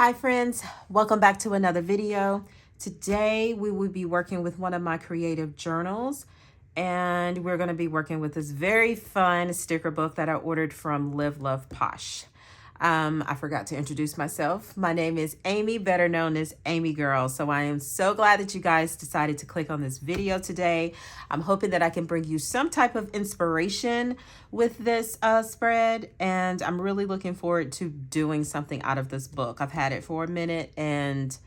Hi friends, welcome back to another video. Today we will be working with one of my creative journals, and we're going to be working with this very fun sticker book that I ordered from Love Posh. I forgot to introduce myself. My name is Amy, better known as Amy Girl. So I am so glad that you guys decided to click on this video today. I'm hoping that I can bring you some type of inspiration with this spread, and I'm really looking forward to doing something out of this book. I've had it for a minute and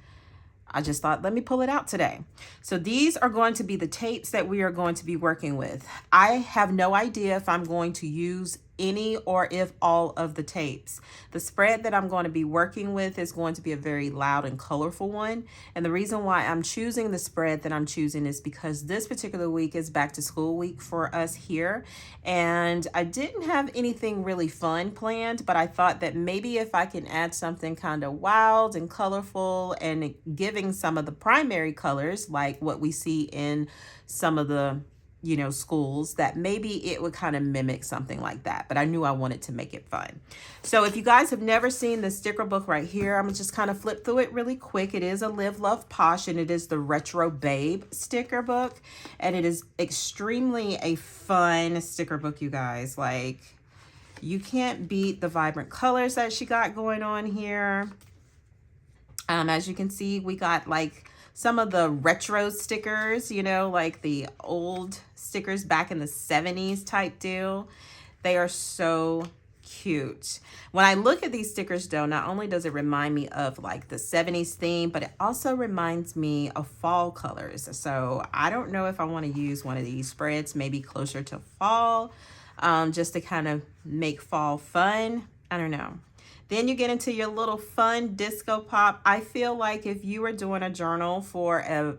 I just thought, let me pull it out today. So these are going to be the tapes that we are going to be working with. I have no idea if I'm going to use any or if all of the tapes. The spread that I'm going to be working with is going to be a very loud and colorful one. And the reason why I'm choosing the spread that I'm choosing is because this particular week is back to school week for us here. And I didn't have anything really fun planned, but I thought that maybe if I can add something kind of wild and colorful and giving some of the primary colors, like what we see in some of the schools, that maybe it would kind of mimic something like that. But I knew I wanted to make it fun. So if you guys have never seen the sticker book right here, I'm gonna just kind of flip through it really quick. It is a Live Love Posh, and it is the Retro Babe sticker book. And it is extremely a fun sticker book, you guys. Like, you can't beat the vibrant colors that she got going on here. As you can see, we got like some of the retro stickers, like the old stickers back in the 70s type deal. They are so cute. When I look at these stickers though, not only does it remind me of like the 70s theme, but it also reminds me of fall colors. So I don't know if I want to use one of these spreads, maybe closer to fall, just to kind of make fall fun. I don't know. Then you get into your little fun disco pop. I feel like if you were doing a journal for a,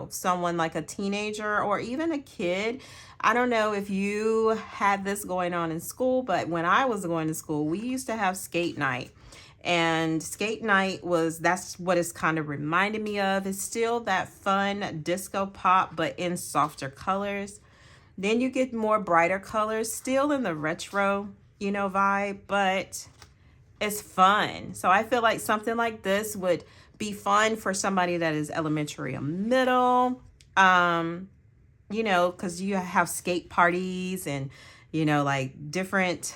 someone like a teenager or even a kid, I don't know if you had this going on in school, but when I was going to school, we used to have skate night. And skate night that's what it's kind of reminded me of. It's still that fun disco pop, but in softer colors. Then you get more brighter colors, still in the retro, vibe, but it's fun. So I feel like something like this would be fun for somebody that is elementary or middle, because you have skate parties and, like different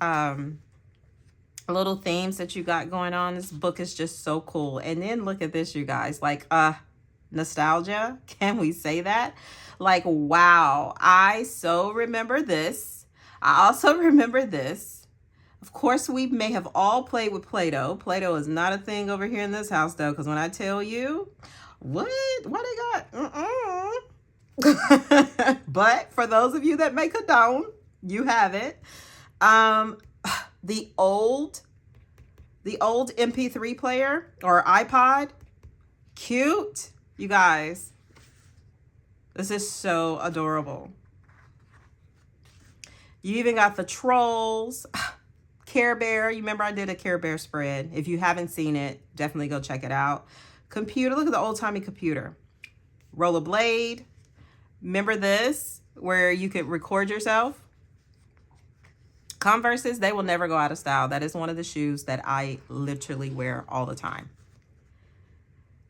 little themes that you got going on. This book is just so cool. And then look at this, you guys, like nostalgia. Can we say that? Like, wow, I so remember this. I also remember this. Of course, we may have all played with Play-Doh. Play-Doh is not a thing over here in this house, though, because when I tell you, what they got? But for those of you that may condone, you have it. The old MP3 player or iPod, cute, you guys. This is so adorable. You even got the trolls. Care Bear, you remember I did a Care Bear spread. If you haven't seen it, definitely go check it out. Computer, look at the old-timey computer. Rollerblade, remember this, where you could record yourself? Converses, they will never go out of style. That is one of the shoes that I literally wear all the time.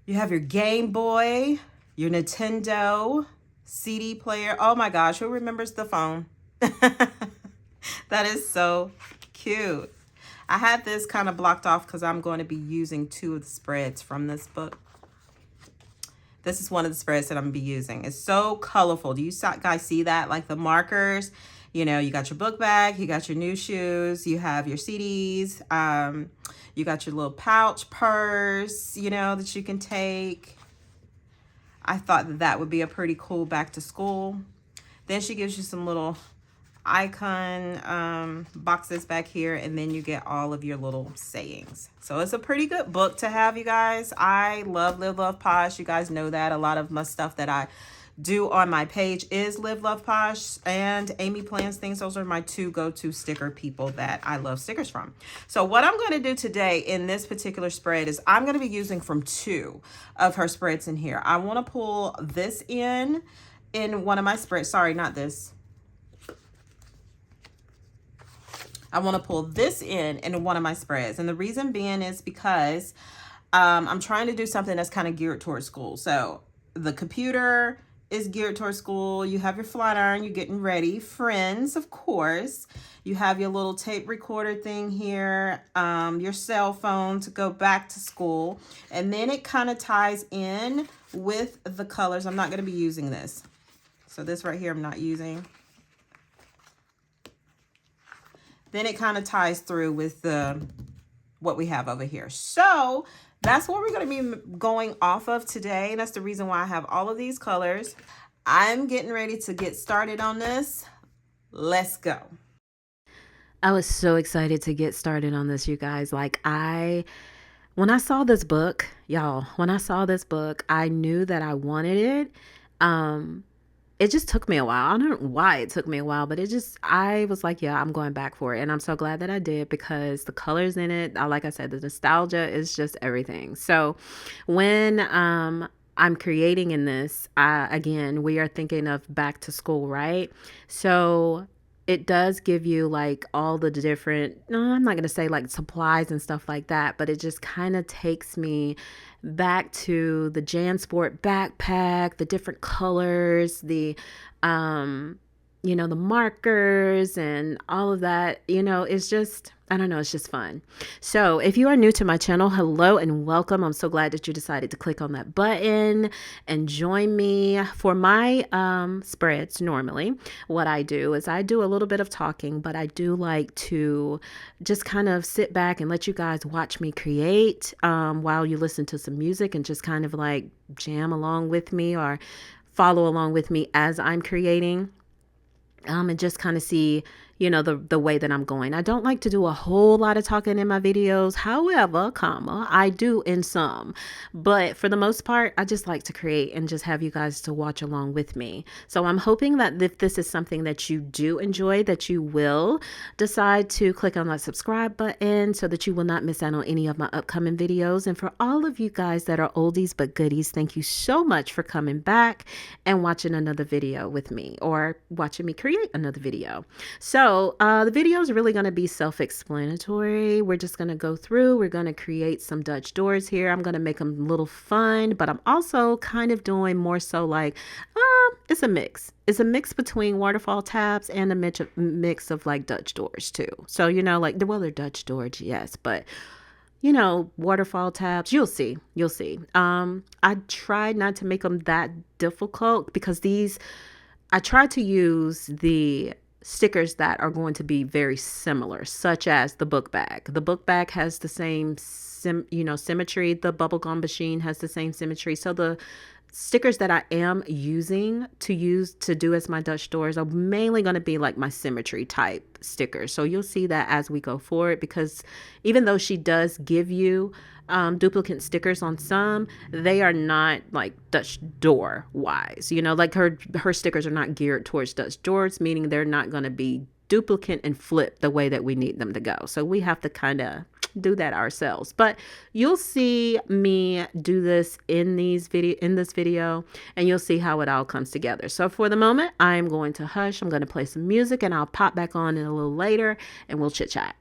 You have your Game Boy, your Nintendo CD player. Oh my gosh, who remembers the phone? That is so cute. I had this kind of blocked off because I'm going to be using two of the spreads from this book. This is one of the spreads that I'm going to be using. It's so colorful. Do you guys see that? Like the markers, you got your book bag, you got your new shoes, you have your CDs, you got your little pouch purse, that you can take. I thought that would be a pretty cool back to school. Then she gives you some little icon boxes back here, and then you get all of your little sayings. So it's a pretty good book to have, you guys. I love Live Love Posh. You guys know that. A lot of my stuff that I do on my page is Live Love Posh and Amy Plans Things. Those are my two go-to sticker people that I love stickers from. So what I'm going to do today in this particular spread is I'm going to be using from two of her spreads in here. I want to pull this in one of my spreads. Sorry, not this. I want to pull this in one of my spreads. And the reason being is because I'm trying to do something that's kind of geared towards school. So the computer is geared towards school. You have your flat iron, you're getting ready. Friends, of course. You have your little tape recorder thing here, your cell phone to go back to school. And then it kind of ties in with the colors. I'm not going to be using this. So this right here I'm not using. Then it kind of ties through with the what we have over here. So that's what we're going to be going off of today. That's the reason why I have all of these colors. I'm getting ready to get started on this. Let's go. I was so excited to get started on this, you guys. Like when I saw this book, y'all, when I saw this book, I knew that I wanted it. It just took me a while. I don't know why it took me a while, but I was like, yeah, I'm going back for it. And I'm so glad that I did, because the colors in it, like I said, the nostalgia is just everything. So when I'm creating in this, again, we are thinking of back to school, right? So it does give you like all the different, no, I'm not going to say like supplies and stuff like that, but it just kind of takes me back to the JanSport backpack, the different colors, the the markers and all of that. It's just, I don't know, it's just fun. So if you are new to my channel, hello and welcome. I'm so glad that you decided to click on that button and join me for my spreads. Normally what I do is I do a little bit of talking, but I do like to just kind of sit back and let you guys watch me create while you listen to some music and just kind of like jam along with me or follow along with me as I'm creating. And just kind of see, the way that I'm going. I don't like to do a whole lot of talking in my videos. However, I do in some, but for the most part, I just like to create and just have you guys to watch along with me. So I'm hoping that if this is something that you do enjoy, that you will decide to click on that subscribe button so that you will not miss out on any of my upcoming videos. And for all of you guys that are oldies but goodies, thank you so much for coming back and watching another video with me, or watching me create another video. So the video is really going to be self-explanatory. We're just going to go through. We're going to create some Dutch doors here. I'm going to make them a little fun, but I'm also kind of doing more so like, it's a mix. It's a mix between waterfall tabs and a mix of like Dutch doors too. So, like, they're Dutch doors, yes, but waterfall tabs, you'll see. I tried not to make them that difficult because I tried to use the stickers that are going to be very similar, such as the book bag. The book bag has the same symmetry. The bubblegum machine has the same symmetry. So the stickers that I am using to do as my Dutch doors are mainly going to be like my symmetry type stickers. So you'll see that as we go forward, because even though she does give you duplicate stickers on some, they are not like Dutch door wise, like her stickers are not geared towards Dutch doors, meaning they're not going to be duplicate and flip the way that we need them to go. So we have to kind of do that ourselves, but you'll see me do this in this video, and you'll see how it all comes together. So for the moment, I'm going to hush. I'm going to play some music, and I'll pop back on in a little later, and we'll chit chat.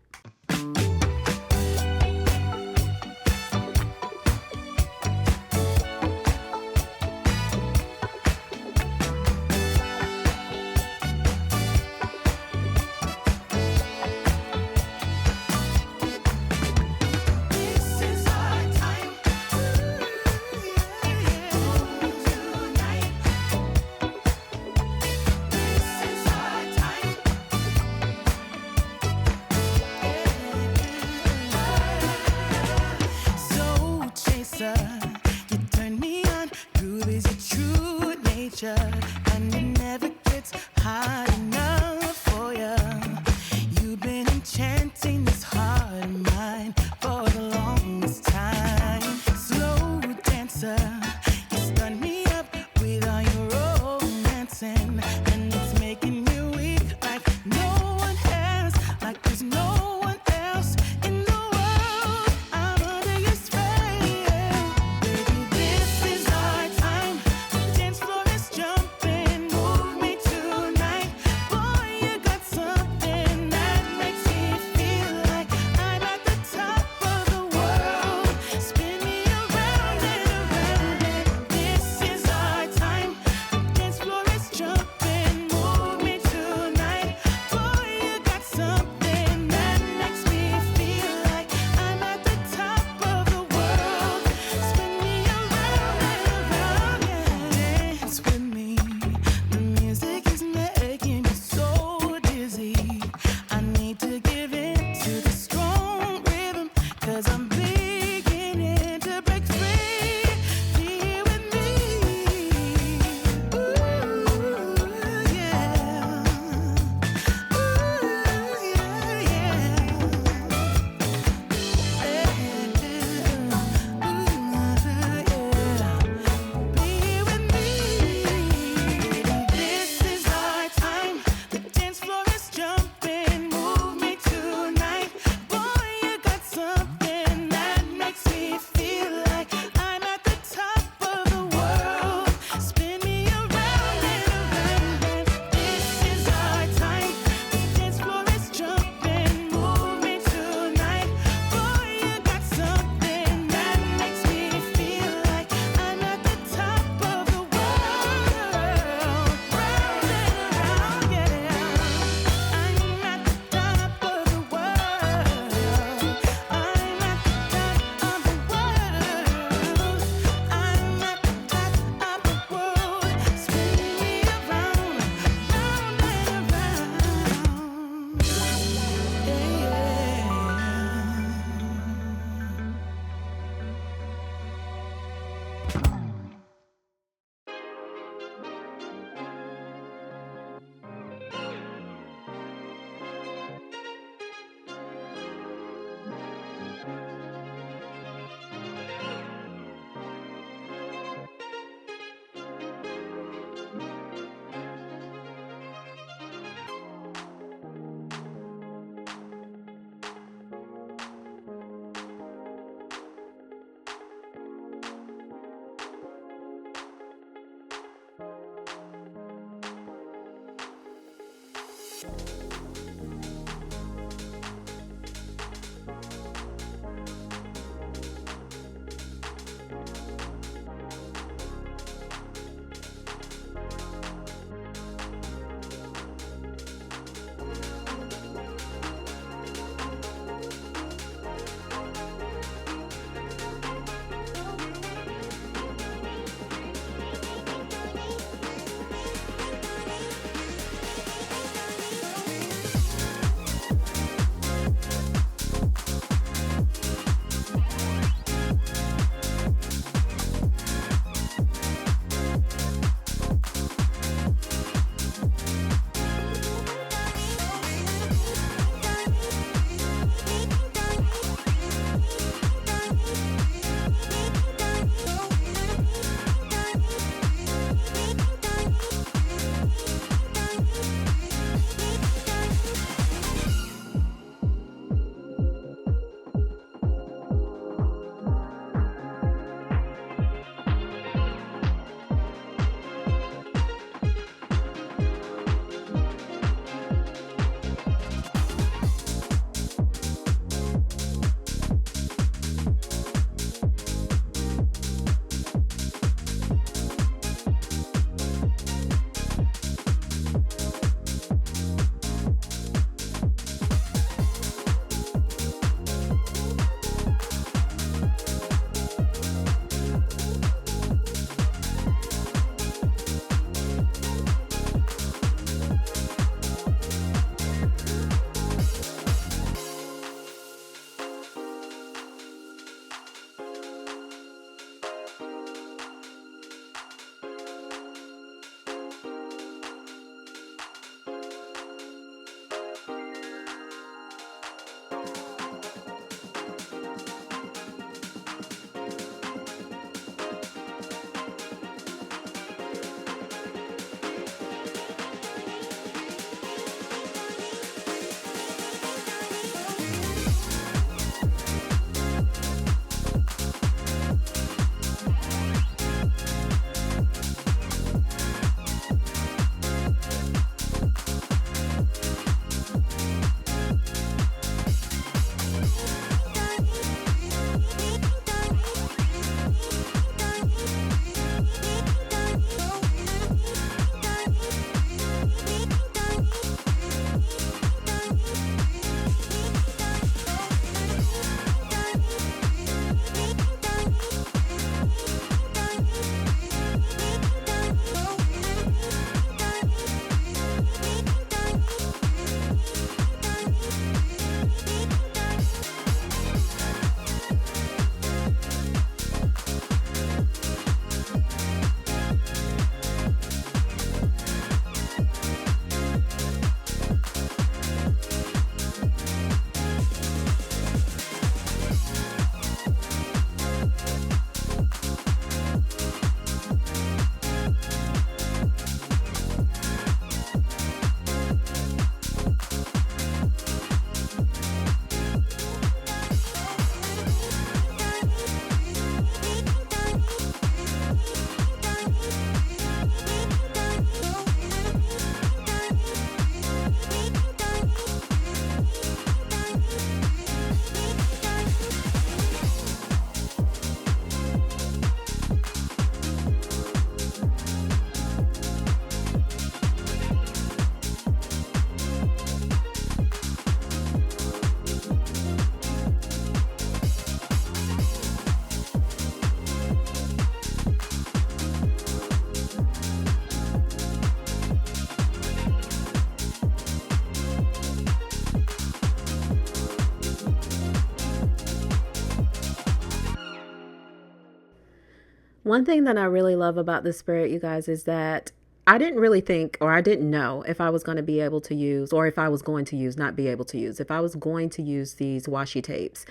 One thing that I really love about this spirit, you guys, is that I didn't really think, or I didn't know if I was going to be able to use, or if I was going to use, not be able to use, if I was going to use these washi tapes.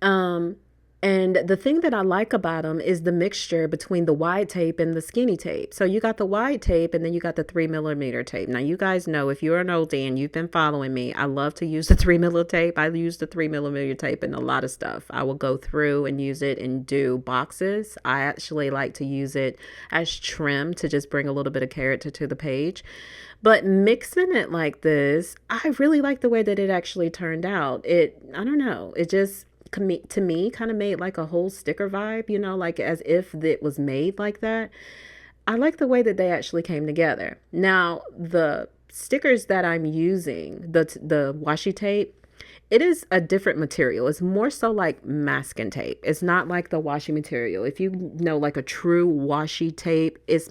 Um, And the thing that I like about them is the mixture between the wide tape and the skinny tape. So you got the wide tape and then you got the 3mm tape. Now you guys know, if you're an oldie and you've been following me, I love to use the 3mm tape. I use the 3mm tape in a lot of stuff. I will go through and use it and do boxes. I actually like to use it as trim to just bring a little bit of character to the page. But mixing it like this, I really like the way that it actually turned out. I don't know, it just, to me, kind of made like a whole sticker vibe, you know, like as if it was made like that. I like the way that they actually came together. Now, the stickers that I'm using, the washi tape, it is a different material. It's more so like masking tape. It's not like the washi material. If you know, like a true washi tape, it's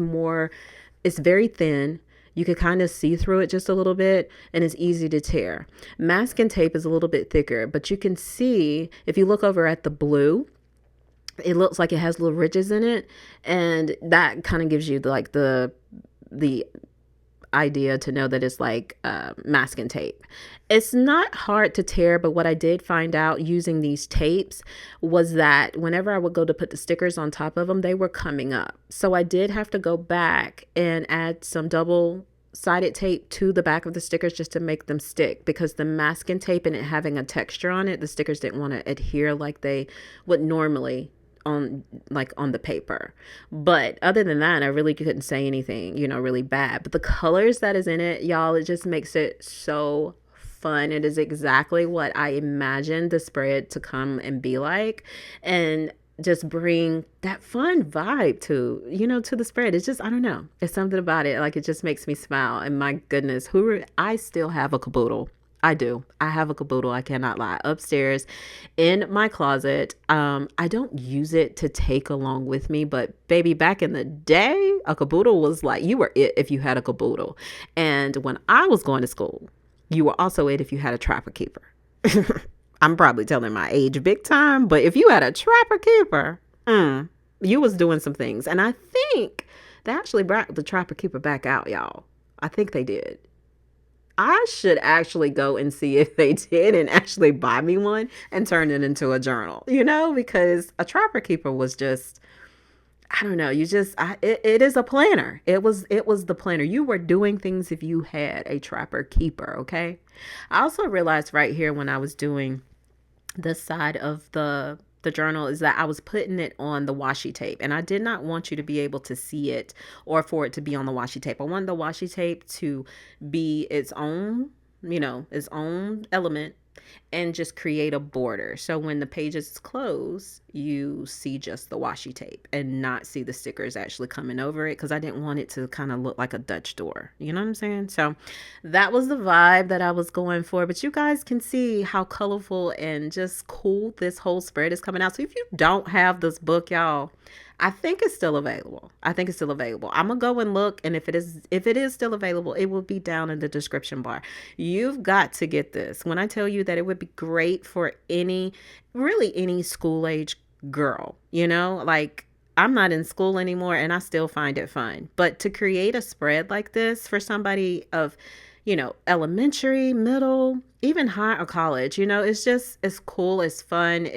very thin. You can kind of see through it just a little bit, and it's easy to tear. Masking tape is a little bit thicker, but you can see, if you look over at the blue, it looks like it has little ridges in it, and that kind of gives you like the idea to know that it's like masking tape. It's not hard to tear, but what I did find out using these tapes was that whenever I would go to put the stickers on top of them, they were coming up. So I did have to go back and add some double-sided tape to the back of the stickers just to make them stick, because the masking tape and it having a texture on it, the stickers didn't want to adhere like they would normally on the paper. But other than that, I really couldn't say anything, you know, really bad. But the colors that is in it, y'all, it just makes it so fun. It is exactly what I imagined the spread to come and be like, and just bring that fun vibe to, you know, to the spread. It's just, I don't know, it's something about it, like it just makes me smile. And my goodness, I still have a caboodle. I do. I have a caboodle. I cannot lie. Upstairs in my closet. I don't use it to take along with me, but baby, back in the day, a caboodle was like, you were it if you had a caboodle. And when I was going to school, you were also it if you had a trapper keeper. I'm probably telling my age big time, but if you had a trapper keeper, you was doing some things. And I think they actually brought the trapper keeper back out, y'all. I think they did. I should actually go and see if they did and actually buy me one and turn it into a journal, you know, because a trapper keeper was just, I don't know, it is a planner. It was the planner. You were doing things if you had a trapper keeper, okay? I also realized right here when I was doing this side of the journal is that I was putting it on the washi tape, and I did not want you to be able to see it or for it to be on the washi tape. I wanted the washi tape to be its own, you know, its own element, and just create a border. So when the pages close, you see just the washi tape and not see the stickers actually coming over it, because I didn't want it to kind of look like a Dutch door. You know what I'm saying? So that was the vibe that I was going for. But you guys can see how colorful and just cool this whole spread is coming out. So if you don't have this book, y'all, I think it's still available. I'm gonna go and look, and if it is still available, it will be down in the description bar. You've got to get this. When I tell you that it would be great for any school age girl, you know, like I'm not in school anymore and I still find it fun. But to create a spread like this for somebody of, you know, elementary, middle, even high or college, you know, it's cool, it's fun,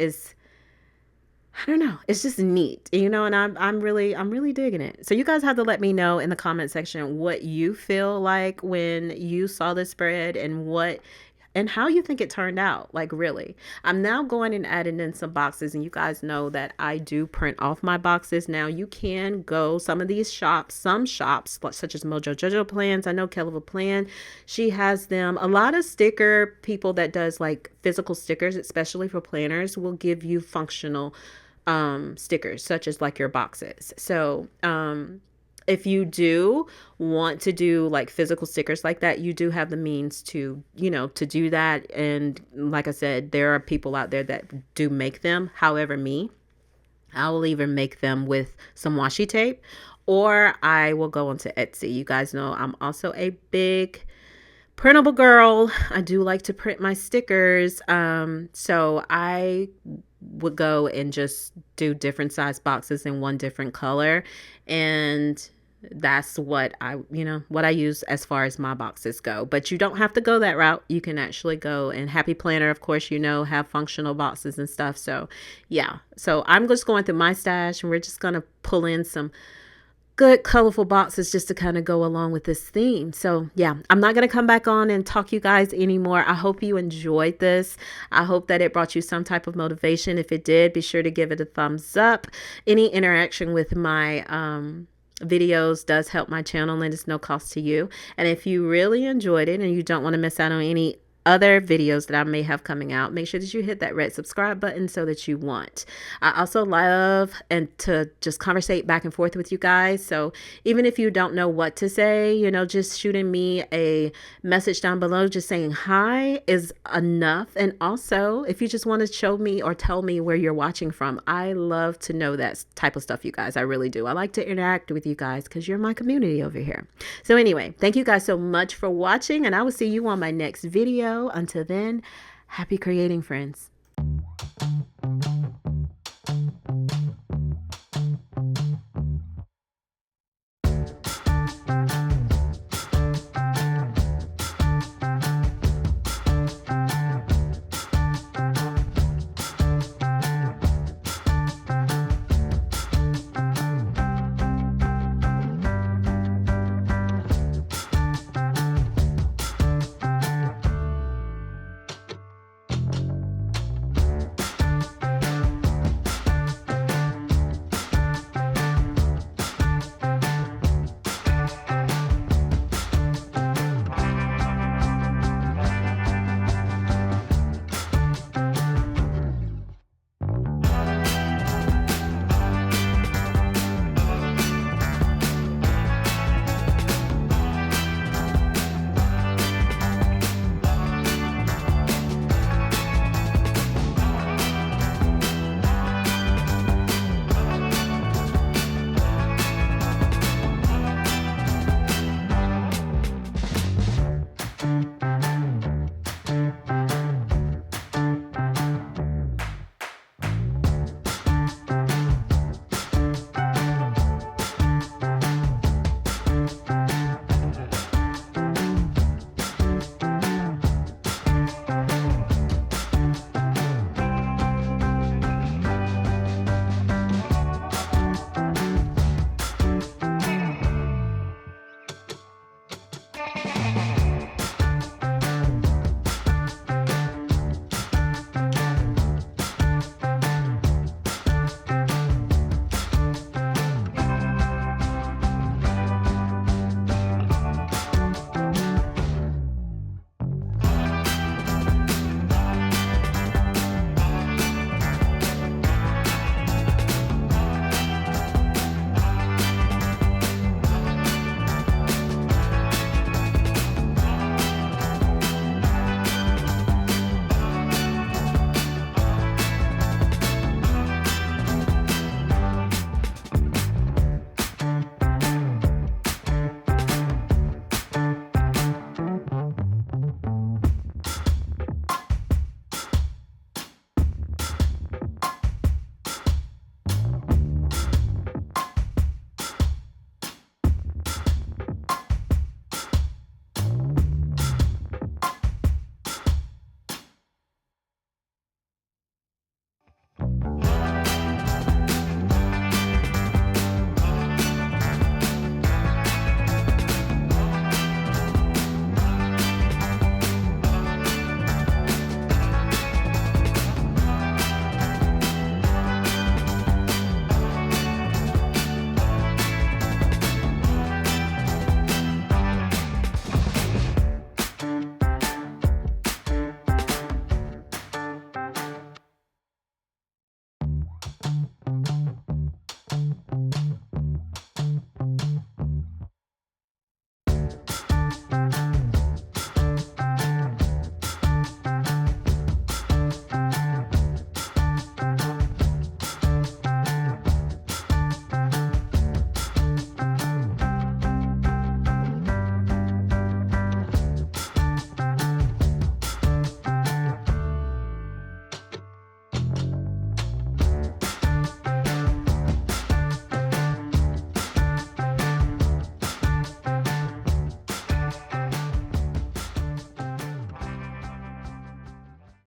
I don't know, it's just neat, you know, and I'm really digging it. So you guys have to let me know in the comment section what you feel like when you saw this spread and how you think it turned out. Like, really. I'm now going and adding in some boxes, and you guys know that I do print off my boxes. Now you can go some shops such as Mojo Jojo Plans. I know Kelva Plan, she has them. A lot of sticker people that does like physical stickers, especially for planners, will give you functional stickers such as like your boxes. So if you do want to do like physical stickers like that, you do have the means to, you know, to do that. And like I said, there are people out there that do make them. However, I will either make them with some washi tape, or I will go onto Etsy. You guys know I'm also a big printable girl. I do like to print my stickers. So I would go and just do different size boxes in one different color, and that's what what I use as far as my boxes go. But you don't have to go that route. You can actually go, and Happy Planner, of course, have functional boxes and stuff. So yeah, so I'm just going through my stash, and we're just going to pull in some good colorful boxes just to kind of go along with this theme. So yeah, I'm not going to come back on and talk you guys anymore. I hope you enjoyed this. I hope that it brought you some type of motivation. If it did, be sure to give it a thumbs up. Any interaction with my videos does help my channel, and it's no cost to you. And if you really enjoyed it and you don't want to miss out on any other videos that I may have coming out, make sure that you hit that red subscribe button so that you want. I also love and to just conversate back and forth with you guys. So even if you don't know what to say, just shooting me a message down below, just saying hi is enough. And also, if you just want to show me or tell me where you're watching from, I love to know that type of stuff, you guys. I really do. I like to interact with you guys because you're my community over here. So anyway, thank you guys so much for watching, and I will see you on my next video. Until then, happy creating, friends.